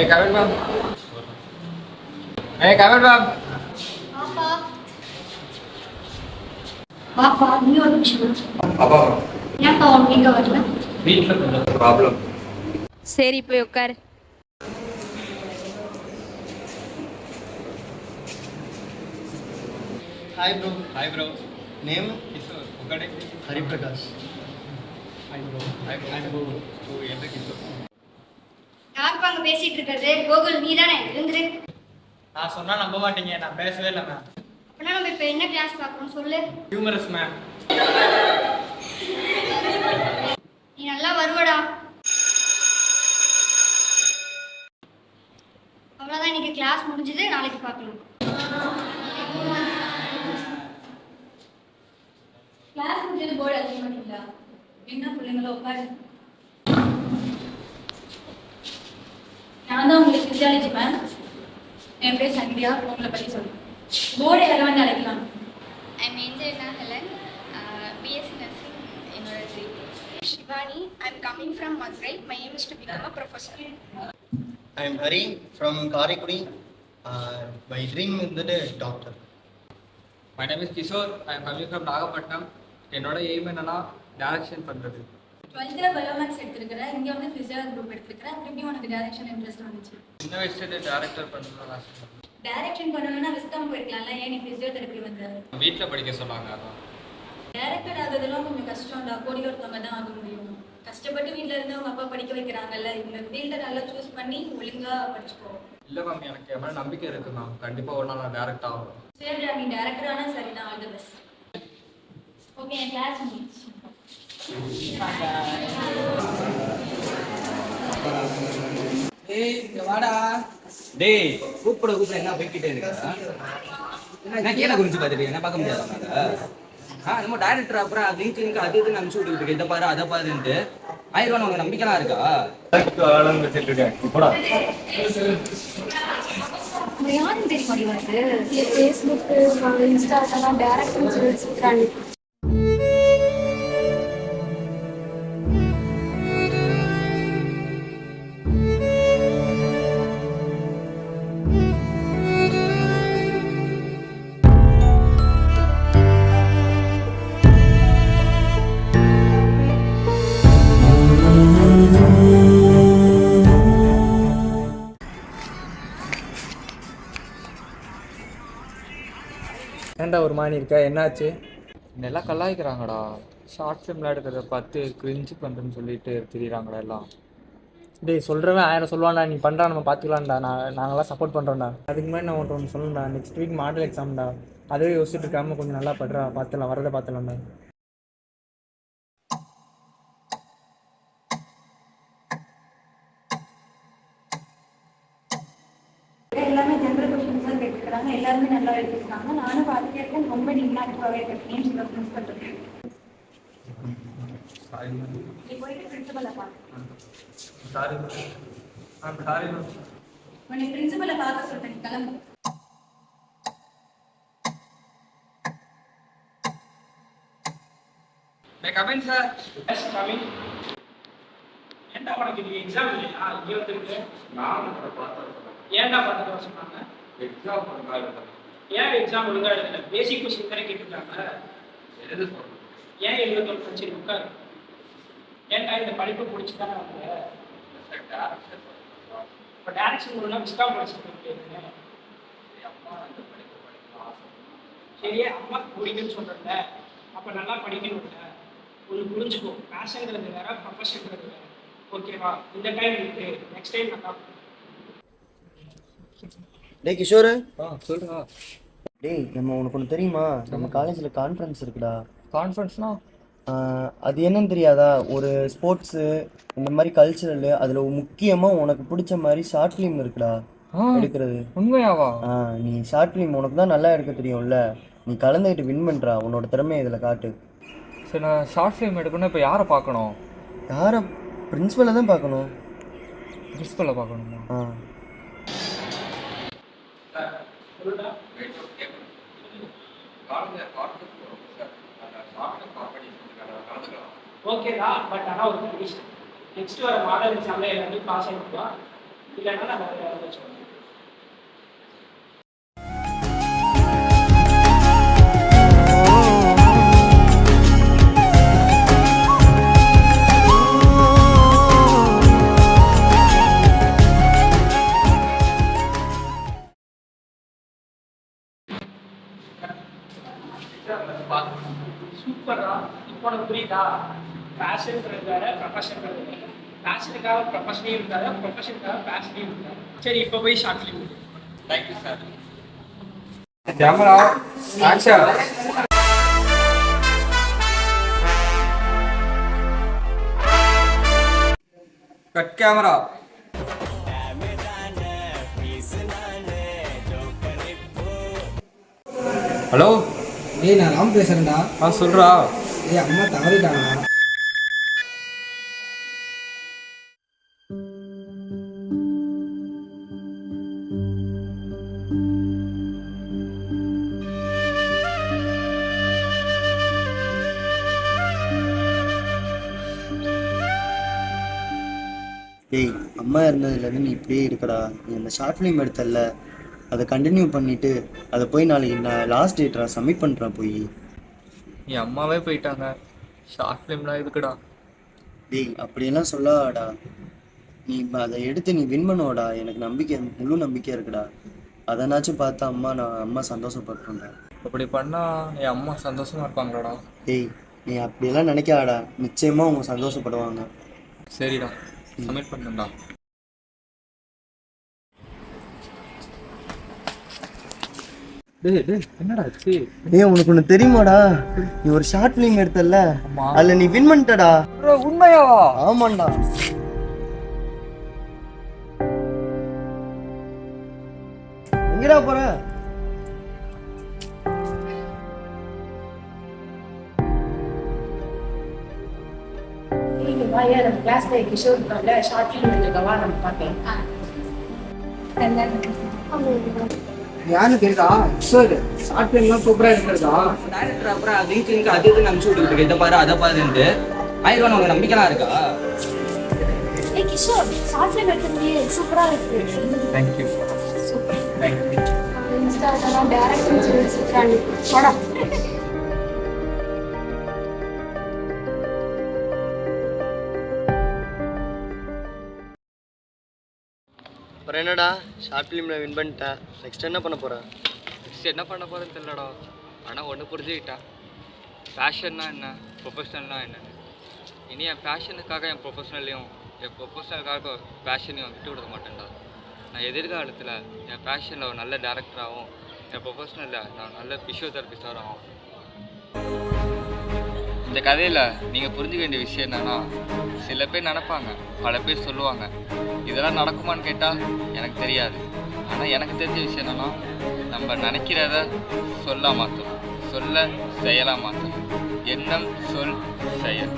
Hey, come in, ma'am. Hey, come in, ma'am. பாப்பா பாப்பா நீ ஒரு நிமிஷம் அப்பா ஏன்ப்பா நீங்க வரல? வீட்டில் கொஞ்சம் ப்ராப்ளம். சரி போய் உட்காரு. Hi bro. Hi, bro. Name? Kishore. Ukade. Hari Prakash. Hi, bro. Hi, bro. Hi, bro. So, என்ன கிஷோர்? யாருப்பா அங்க பேசிட்டு இருக்கிறது? கோகுல் நீ தானே? எழுந்துரு. நான் சொன்னா நம்ப மாட்டீங்க, நான் பேசவே இல்லை மேம். அப்படின்னா நம்ம இப்ப என்ன கிளாஸ் பார்க்கணும் சொல்லு. Humorous ma'am. நீ நல்லா வருவடா. அவ்வளவுதான், இன்னைக்கு கிளாஸ் முடிஞ்சது, நாளைக்கு பார்க்கலாம். கிளாஸ் முடிஞ்சது போர்டு அடிக்க மாட்டீங்களா? என்ன பிள்ளைங்களோ உட்காரு. நான் தான் உங்களுக்கு ஃபிசியாலஜி மேம். என் பேர் சந்தியா. உங்களை பற்றி சொல்லுங்கள். போர்டு யாரை வந்து அழைக்கலாம்? I'm Angelina Helen, BSc Nursing என்னோட dream. Shivani, I'm coming from Madurai. My aim is to become a professor. I am Hari from Karikudi. My dream is the doctor. My name is Kishore. I am coming from Nagapattinam. என்னோட aim என்னன்னா direction பண்ணுறது. 12th bio maths எடுத்துருக்கிறேன். இங்கே வந்து ஃபிசியல் group எடுத்துருக்கிறேன். திருப்பி உனக்கு direction interest வந்துச்சு. சின்ன வயசுல டேரக்டர் பண்ணணும்னு ஆசைப்படுறேன். டைரக்ஷன் பண்ணணும்னா விஸ்காம் போயிருக்கலாம்ல, ஏன் நீ ஃபிசியோதெரப்பி வந்த? வீட்டில் படிக்க சொன்னாங்க அதான். டைரக்டர் ஆகுறதுலாம் கொஞ்சம் கஷ்டம்டா. கோடி ஒருத்தவங்க தான் ஆக முடியும். கஷ்டப்பட்டு வீட்டில் இருந்து அவங்க அப்பா படிக்க வைக்கிறாங்கல்ல, இந்த ஃபீல்டை நல்லா சூஸ் பண்ணி ஒழுங்காக படிச்சுக்கோ. இல்லை மேம், எனக்கு என் மேலே நம்பிக்கை இருக்குது மேம். கண்டிப்பாக ஒரு நாள் நான் டேரக்ட் ஆகும். சரிடா, நீ டேரக்டர் ஆனால் சரி தான். All the best. ஓகே, என் கிளாஸ் முடிச்சு. ஏய் இங்க வாடா. டேய் கூப்பிட என்ன போய்கிட்டே இருக்கா? என்ன கீழே குறிச்சு பார்த்துட்டு என்ன பார்க்க முடியாதா? நம்ம டைரக்டர் அப்புறம் லிங்க் அது இதுன்னு அனுப்பிச்சு விட்டுக்கிட்டு இருக்கு. இதை பாரு அதை பாருன்ட்டு 1000 ரூபா உங்க நம்பிக்கைலாம் இருக்கா? யாரும் தெரிய மாட்டேங்குது. ஃபேஸ்புக்கு இன்ஸ்டாலாம் டேரக்ட்னு சொல்லி சொல்றாங்க. ஏன்டா ஒரு மாதிரி இருக்க, என்னாச்சு? எல்லாம் கலாய்க்கிறாங்கடா. ஷார்ட் ஃபிலிம்லாம் எடுக்கிறத பார்த்து கிரிஞ்சு பண்ணுறேன்னு சொல்லிட்டு திரியிறாங்கடா எல்லாம். டேய் சொல்கிறவன் 1000 சொல்லுவான்டா. நீ பண்ணுறா, நம்ம பார்த்துக்கலாம்டா. நாங்களாம் சப்போர்ட் பண்ணுறோம்டா. அதுக்கு முன்னாடி நான் உன்ட்ட ஒன்று சொல்லணும்டா. நெக்ஸ்ட் வீக் மாடல் எக்ஸாம்டா. அதுவே யோசிச்சுட்டு இருக்காமல் கொஞ்சம் நல்லா படுறா. பார்த்துலாம், வரதை பார்த்துலாம்டா. எல்லாமே ஜென்ரல் கொஸ்டின்ஸ் தான் கேட்டுக்கிறாங்க. எல்லாருமே நல்லா எழுதிருக்காங்க. நானும் பார்த்துட்டே இருக்கேன். ரொம்ப நீங்களா இருக்கேன் சொல்ல மிஸ் பண்ணுறேன். நீ போயிட்டு பிரின்சிபலை பார்க்க. Sorry sorry ma'am. உன்னை பிரின்சிபலை பார்க்க சொல்லிட்டேன். நீ கிளம்பு. May I come in, sir? Yes, coming. ஏன்டா உனக்கு இது எக்ஸாம் இல்லையா? இங்கே வந்துருக்கு. நான் பார்த்தேன். ஏன்டா பார்த்துட்டு வர சொன்னாங்க? எக்ஸாம் பண்ணுறாங்க. ஏன் எக்ஸாம் ஒழுங்காக எழுதல? பேசிக் கொஸ்டின் தானே கேட்டுருக்காங்க. எது சொல்கிறேன்? ஏன் எழுதணும்? சரி உட்காரு. ஏன்டா இந்த படிப்பு பிடிச்சி தானே அவங்க? இப்போ டேரக்ஷன் ஒழுங்கா விஸ்காம் படிச்சுருக்கேன். அம்மா அந்த படிப்பு படிக்கணும் ஆசை. சரியே அம்மாவுக்கு பிடிக்குன்னு சொல்கிறேன்ல, அப்போ நல்லா படிக்கணும்ல. ஒன்று புரிஞ்சுக்கோ, பேஷன்ங்கிறது வேற, ப்ரொஃபஷன்ங்கிறது வேற. ஓகேவா? இந்த டைம் இருக்கு, நெக்ஸ்ட் டைம் நல்லா. டேய் கிஷோர். சொல்கிறா. டேய் நம்ம உனக்கு ஒன்று தெரியுமா? நம்ம காலேஜில் கான்ஃபரன்ஸ் இருக்குடா. கான்ஃபரன்ஸ்னா அது என்னன்னு தெரியாதா? ஒரு ஸ்போர்ட்ஸு, இந்த மாதிரி கல்ச்சுரலு, அதில் முக்கியமாக உனக்கு பிடிச்ச மாதிரி ஷார்ட் ஃபிலிம் இருக்குடா எடுக்கிறது. உண்மையாவா? நீ ஷார்ட் ஃபிலிம் உனக்கு தான் நல்லா எடுக்க தெரியும்ல, நீ கலந்துக்கிட்டு வின் பண்ணுறா. உன்னோட திறமையை இதில் காட்டு. சரி, நான் ஷார்ட் ஃபிலிம் எடுக்கணும். இப்போ யாரை பார்க்கணும்? யாரை? பிரின்ஸிபலை தான் பார்க்கணும். பிரின்சிபலை பார்க்கணுமா? ஓகேடா, பட் ஆனால் ஒரு கண்டிஷன். நெக்ஸ்ட் வர மாடல் எக்ஸாமில் எல்லாத்தையும் பாஸ் ஆகிடுவா. இல்லைன்னா நம்ம வந்து வர வச்சுக்கோங்க. சூப்பரா. இப்போ உனக்கு புரியுதா? பேஷன்ன்றது வேற, ப்ரொஃபஷன்ன்றது வேற. பேஷனுக்காக ப்ரொஃபஷனையும் இருக்காது, ப்ரொஃபஷனுக்காக பேஷனையும் இருக்காது. சரி, இப்போ போய் short film. Thank you sir. Camera action. Cut camera. Hello. டேய், நான் ராம் பேசுறேன்டா. சொல்றா. டேய், அம்மா தவறிட்டாங்கடா. டேய், அம்மா இருந்ததுலேருந்து நீ இப்படியே இருக்கடா. நீ அந்த ஷார்ட் ஃபிலிம் எடுத்தல, அதை கண்டினியூ பண்ணிவிட்டு அதை போய் நாளைக்கு நான் லாஸ்ட் டேட்டா சப்மிட் பண்ணுறேன் போய். என் அம்மாவே போயிட்டாங்க, ஷார்ட் ஃபிலிம்லாம் இருக்குடா. டேய், அப்படியெல்லாம் சொல்லாடா. நீ இப்போ அதை எடுத்து நீ வின் பண்ணுவடா. எனக்கு நம்பிக்கை, முழு நம்பிக்கை இருக்குடா. அதனாச்சும் பார்த்து அம்மா சந்தோஷப்பட்டுருண்டா. அப்படி பண்ணா என் அம்மா சந்தோஷமா இருப்பாங்களாடா? டேய், நீ அப்படியெல்லாம் நினைக்காடா. நிச்சயமாக அவங்க சந்தோஷப்படுவாங்க. சரிடா, சப்மிட் பண்ணுடா. டேய் என்னடா ஆச்சு? ஏய், உனக்கு ஒன்று தெரியுமாடா? நீ ஒரு ஷார்ட் ஃபிலிம் எடுத்தல, அதில் நீ வின் பண்ணிட்டடா. உண்மையாவா? ஆமாண்டா. எங்கடா போற? கிளாஸ்ல கிஷோர் இருக்காங்க, ஷார்ட் ஃபிலிம் எடுக்கவா, நம்ம பார்க்கலாம். யாருன்னு தெரியுதா? சார், ஷார்ட் ஃபிலிம்லாம் சூப்பராக இருக்கிறதா? டைரக்டர் அப்புறம் லிங்க் அது இதுன்னு அனுப்பிச்சு விட்டுக்கிட்டு இதை பாரு அதை பாருன்ட்டு ஆயிரம் உங்க நம்பிக்கைலாம் இருக்கா? ஏய் கிஷோர், ஷார்ட் ஃபிலிம் எடுத்தீங்க, சூப்பரா இருக்கு. தேங்க்யூ. தேங்க்யூ. இன்ஸ்டால டைரக்டர் சொல்லி சூப்பரா இருக்கு. வாடா. அப்புறம் என்னடா, ஷார்ட் ஃபிலிமில் வின் பண்ணிட்டேன். நெக்ஸ்ட் என்ன பண்ண போகிறேன்? நெக்ஸ்ட் என்ன பண்ண போகிறேன்னு தெரியலடா. ஆனால் ஒன்று புரிஞ்சுக்கிட்டேன், பேஷன்னா என்ன, ப்ரொஃபஷனல்னா என்னன்னு. இனி என் பேஷனுக்காக என் ப்ரொஃபஷனலையும், என் ப்ரொஃபஷனலுக்காக பேஷனையும் விட்டு விட மாட்டேன்டா. நான் எதிர்காலத்தில் என் பேஷனில் ஒரு நல்ல டேரக்டராகவும், என் ப்ரொஃபஷனலில் நான் நல்ல ஃபிசியோதெரபிஸ்டாகவும். இந்த கதையில் நீங்கள் புரிஞ்சுக்க வேண்டிய விஷயம் என்னென்னா, சில பேர் நினைப்பாங்க, பல பேர் சொல்லுவாங்க, இதெல்லாம் நடக்குமான்னு கேட்டால் எனக்கு தெரியாது. ஆனால் எனக்கு தெரிஞ்ச விஷயம் என்னென்னா, நம்ம நினைக்கிறத சொல்ல மாற்றணும், சொல்ல செயலாக மாற்றணும். எண்ணம், சொல், செயல்.